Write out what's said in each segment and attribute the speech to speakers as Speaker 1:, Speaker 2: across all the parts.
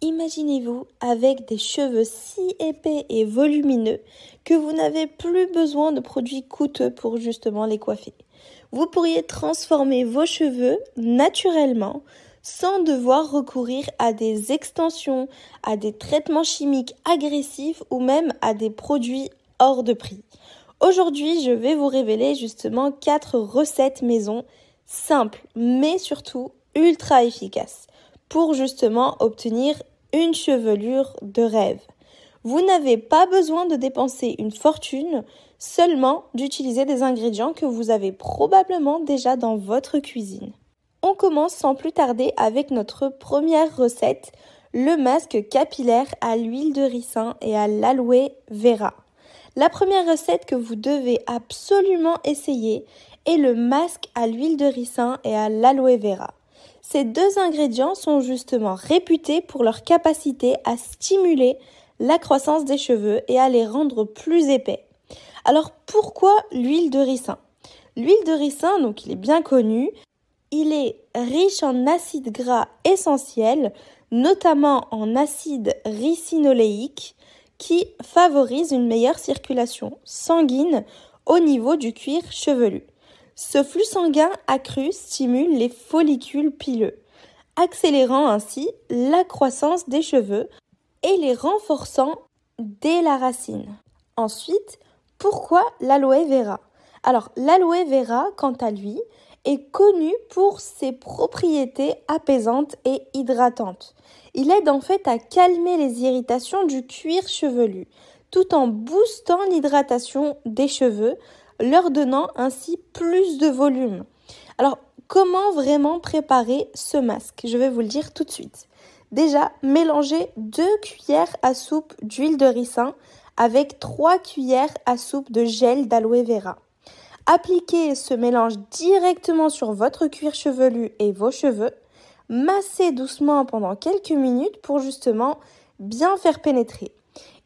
Speaker 1: Imaginez-vous avec des cheveux si épais et volumineux que vous n'avez plus besoin de produits coûteux pour justement les coiffer. Vous pourriez transformer vos cheveux naturellement sans devoir recourir à des extensions, à des traitements chimiques agressifs ou même à des produits hors de prix. Aujourd'hui, je vais vous révéler justement 4 recettes maison simples mais surtout ultra efficaces pour justement obtenir une chevelure de rêve. Vous n'avez pas besoin de dépenser une fortune, seulement d'utiliser des ingrédients que vous avez probablement déjà dans votre cuisine. On commence sans plus tarder avec notre première recette, le masque capillaire à l'huile de ricin et à l'aloe vera. La première recette que vous devez absolument essayer est le masque à l'huile de ricin et à l'aloe vera. Ces 2 ingrédients sont justement réputés pour leur capacité à stimuler la croissance des cheveux et à les rendre plus épais. Alors pourquoi l'huile de ricin ? L'huile de ricin, donc il est bien connu, il est riche en acides gras essentiels, notamment en acide ricinoléique, qui favorise une meilleure circulation sanguine au niveau du cuir chevelu. Ce flux sanguin accru stimule les follicules pileux, accélérant ainsi la croissance des cheveux et les renforçant dès la racine. Ensuite, pourquoi l'aloe vera ? Alors, l'aloe vera, quant à lui, est connu pour ses propriétés apaisantes et hydratantes. Il aide en fait à calmer les irritations du cuir chevelu, tout en boostant l'hydratation des cheveux, leur donnant ainsi plus de volume. Alors, comment vraiment préparer ce masque ? Je vais vous le dire tout de suite. Déjà, mélangez 2 cuillères à soupe d'huile de ricin avec 3 cuillères à soupe de gel d'aloe vera. Appliquez ce mélange directement sur votre cuir chevelu et vos cheveux. Massez doucement pendant quelques minutes pour justement bien faire pénétrer.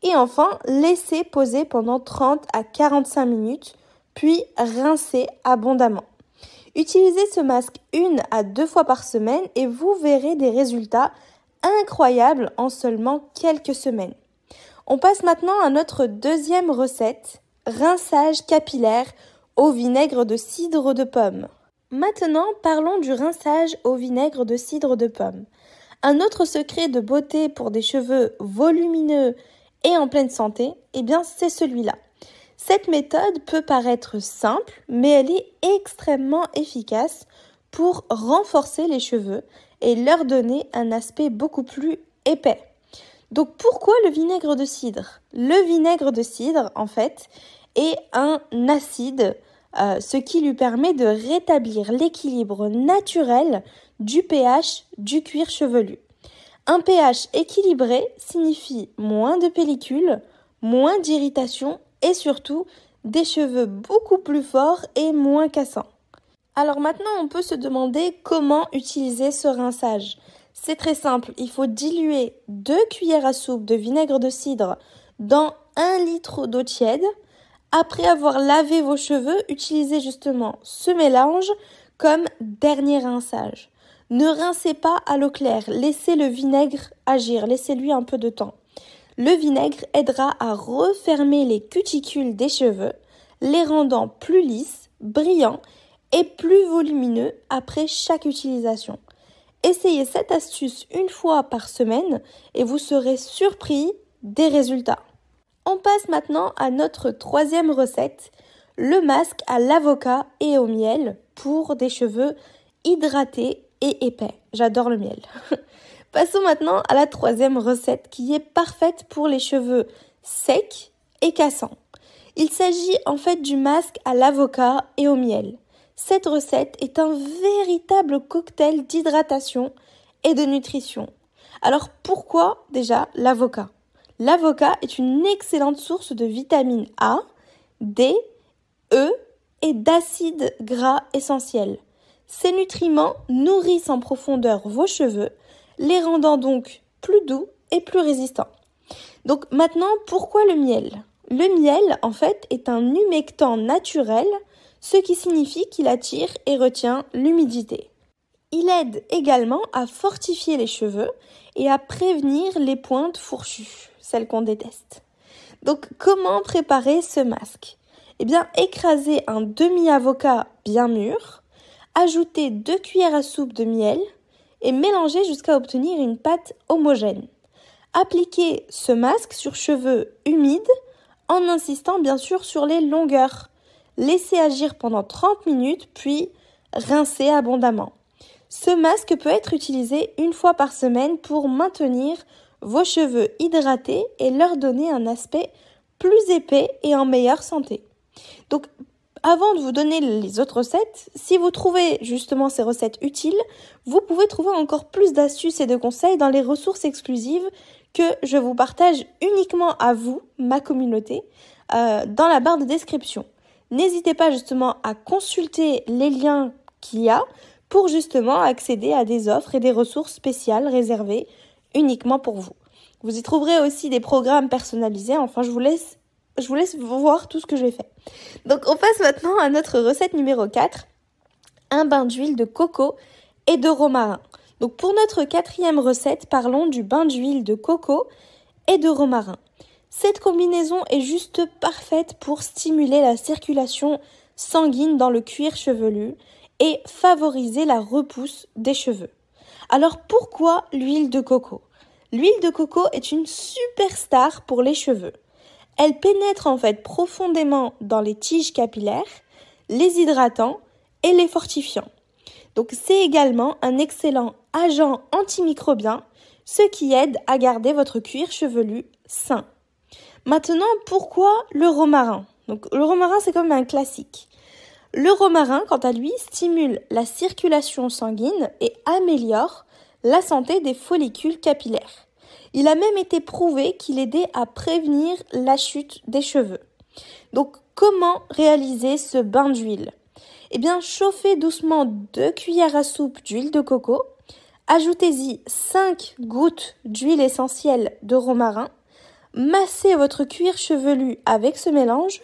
Speaker 1: Et enfin, laissez poser pendant 30 à 45 minutes, puis rincez abondamment. Utilisez ce masque 1 à 2 fois par semaine et vous verrez des résultats incroyables en seulement quelques semaines. On passe maintenant à notre deuxième recette, rinçage capillaire au vinaigre de cidre de pomme. Maintenant, parlons du rinçage au vinaigre de cidre de pomme. Un autre secret de beauté pour des cheveux volumineux et en pleine santé, c'est celui-là. Cette méthode peut paraître simple, mais elle est extrêmement efficace pour renforcer les cheveux et leur donner un aspect beaucoup plus épais. Donc pourquoi le vinaigre de cidre ? Le vinaigre de cidre, en fait, est un acide, ce qui lui permet de rétablir l'équilibre naturel du pH du cuir chevelu. Un pH équilibré signifie moins de pellicule, moins d'irritation et surtout des cheveux beaucoup plus forts et moins cassants. Alors maintenant, on peut se demander comment utiliser ce rinçage. C'est très simple, il faut diluer 2 cuillères à soupe de vinaigre de cidre dans 1 litre d'eau tiède. Après avoir lavé vos cheveux, utilisez justement ce mélange comme dernier rinçage. Ne rincez pas à l'eau claire, laissez le vinaigre agir, laissez-lui un peu de temps. Le vinaigre aidera à refermer les cuticules des cheveux, les rendant plus lisses, brillants et plus volumineux après chaque utilisation. Essayez cette astuce 1 fois par semaine et vous serez surpris des résultats. On passe maintenant à notre 3e recette, le masque à l'avocat et au miel pour des cheveux hydratés et épais. J'adore le miel. Passons maintenant à la 3e recette qui est parfaite pour les cheveux secs et cassants. Il s'agit en fait du masque à l'avocat et au miel. Cette recette est un véritable cocktail d'hydratation et de nutrition. Alors pourquoi déjà l'avocat ? L'avocat est une excellente source de vitamine A, D, E et d'acides gras essentiels. Ces nutriments nourrissent en profondeur vos cheveux, les rendant donc plus doux et plus résistants. Donc maintenant, pourquoi le miel ? Le miel, en fait, est un humectant naturel, ce qui signifie qu'il attire et retient l'humidité. Il aide également à fortifier les cheveux et à prévenir les pointes fourchues, celles qu'on déteste. Donc, comment préparer ce masque? Eh bien, écrasez un demi-avocat bien mûr, ajoutez 2 cuillères à soupe de miel et mélangez jusqu'à obtenir une pâte homogène. Appliquez ce masque sur cheveux humides en insistant bien sûr sur les longueurs. Laissez agir pendant 30 minutes puis rincez abondamment. Ce masque peut être utilisé 1 fois par semaine pour maintenir vos cheveux hydratés et leur donner un aspect plus épais et en meilleure santé. Donc, avant de vous donner les autres recettes, si vous trouvez justement ces recettes utiles, vous pouvez trouver encore plus d'astuces et de conseils dans les ressources exclusives que je vous partage uniquement à vous, ma communauté, dans la barre de description. N'hésitez pas justement à consulter les liens qu'il y a pour justement accéder à des offres et des ressources spéciales réservées uniquement pour vous. Vous y trouverez aussi des programmes personnalisés. Enfin, je vous laisse voir tout ce que j'ai fait. Donc, on passe maintenant à notre recette numéro 4, un bain d'huile de coco et de romarin. Donc, pour notre 4e recette, parlons du bain d'huile de coco et de romarin. Cette combinaison est juste parfaite pour stimuler la circulation sanguine dans le cuir chevelu et favoriser la repousse des cheveux. Alors pourquoi l'huile de coco? L'huile de coco est une superstar pour les cheveux. Elle pénètre en fait profondément dans les tiges capillaires, les hydratant et les fortifiant. Donc c'est également un excellent agent antimicrobien, ce qui aide à garder votre cuir chevelu sain. Maintenant, pourquoi le romarin? Donc le romarin, c'est comme un classique. Le romarin, quant à lui, stimule la circulation sanguine et améliore la santé des follicules capillaires. Il a même été prouvé qu'il aidait à prévenir la chute des cheveux. Donc, comment réaliser ce bain d'huile? Eh bien, chauffez doucement 2 cuillères à soupe d'huile de coco, ajoutez-y 5 gouttes d'huile essentielle de romarin, massez votre cuir chevelu avec ce mélange,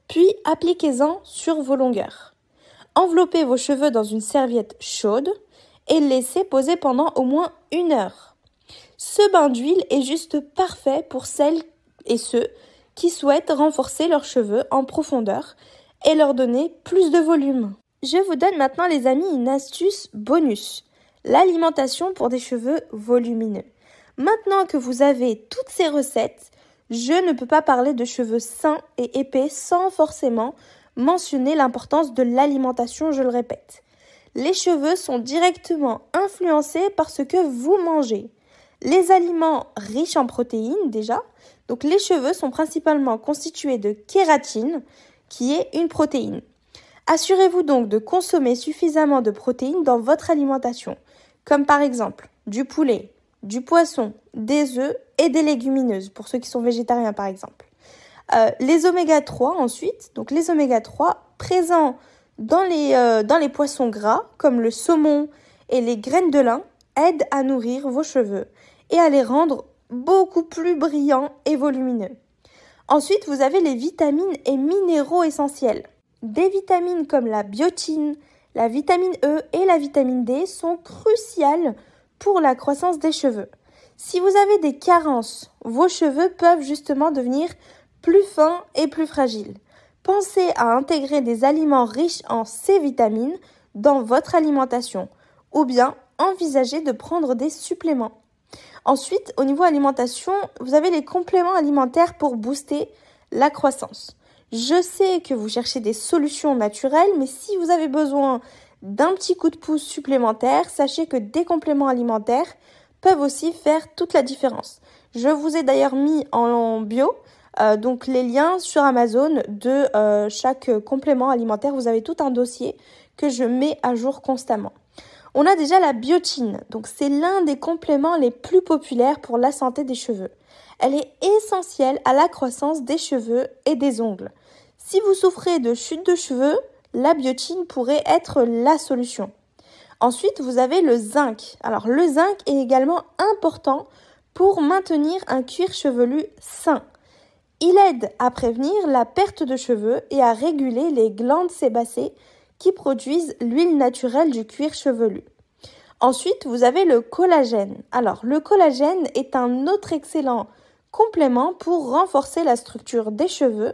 Speaker 1: puis appliquez-en sur vos longueurs. Enveloppez vos cheveux dans une serviette chaude et laissez poser pendant au moins 1 heure. Ce bain d'huile est juste parfait pour celles et ceux qui souhaitent renforcer leurs cheveux en profondeur et leur donner plus de volume. Je vous donne maintenant les amis une astuce bonus, l'alimentation pour des cheveux volumineux. Maintenant que vous avez toutes ces recettes, je ne peux pas parler de cheveux sains et épais sans forcément mentionner l'importance de l'alimentation, je le répète. Les cheveux sont directement influencés par ce que vous mangez. Les aliments riches en protéines déjà, donc les cheveux sont principalement constitués de kératine, qui est une protéine. Assurez-vous donc de consommer suffisamment de protéines dans votre alimentation, comme par exemple du poulet, du poisson, des œufs et des légumineuses, pour ceux qui sont végétariens par exemple. Les oméga 3 ensuite, donc les oméga 3 présents dans les poissons gras, comme le saumon et les graines de lin, aident à nourrir vos cheveux et à les rendre beaucoup plus brillants et volumineux. Ensuite, vous avez les vitamines et minéraux essentiels. Des vitamines comme la biotine, la vitamine E et la vitamine D sont cruciales pour la croissance des cheveux. Si vous avez des carences, vos cheveux peuvent justement devenir plus fins et plus fragiles. Pensez à intégrer des aliments riches en ces vitamines dans votre alimentation ou bien envisagez de prendre des suppléments. Ensuite, au niveau alimentation, vous avez les compléments alimentaires pour booster la croissance. Je sais que vous cherchez des solutions naturelles, mais si vous avez besoin d'un petit coup de pouce supplémentaire, sachez que des compléments alimentaires peuvent aussi faire toute la différence. Je vous ai d'ailleurs mis en bio donc les liens sur Amazon de chaque complément alimentaire. Vous avez tout un dossier que je mets à jour constamment. On a déjà la biotine, donc c'est l'un des compléments les plus populaires pour la santé des cheveux. Elle est essentielle à la croissance des cheveux et des ongles. Si vous souffrez de chute de cheveux, la biotine pourrait être la solution. Ensuite, vous avez le zinc. Alors le zinc est également important pour maintenir un cuir chevelu sain. Il aide à prévenir la perte de cheveux et à réguler les glandes sébacées qui produisent l'huile naturelle du cuir chevelu. Ensuite, vous avez le collagène. Alors, le collagène est un autre excellent complément pour renforcer la structure des cheveux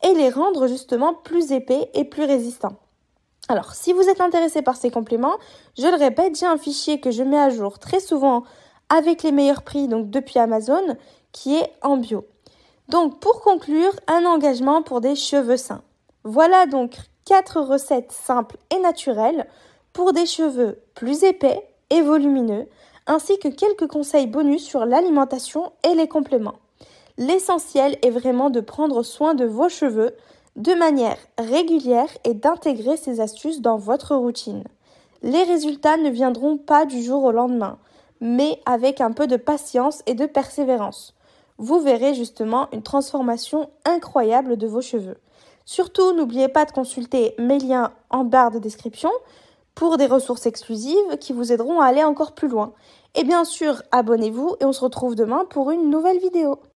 Speaker 1: et les rendre justement plus épais et plus résistants. Alors, si vous êtes intéressé par ces compléments, je le répète, j'ai un fichier que je mets à jour très souvent avec les meilleurs prix, donc depuis Amazon, qui est en bio. Donc, pour conclure, un engagement pour des cheveux sains. Voilà donc 4 recettes simples et naturelles pour des cheveux plus épais et volumineux, ainsi que quelques conseils bonus sur l'alimentation et les compléments. L'essentiel est vraiment de prendre soin de vos cheveux de manière régulière et d'intégrer ces astuces dans votre routine. Les résultats ne viendront pas du jour au lendemain, mais avec un peu de patience et de persévérance. Vous verrez justement une transformation incroyable de vos cheveux. Surtout, n'oubliez pas de consulter mes liens en barre de description pour des ressources exclusives qui vous aideront à aller encore plus loin. Et bien sûr, abonnez-vous et on se retrouve demain pour une nouvelle vidéo.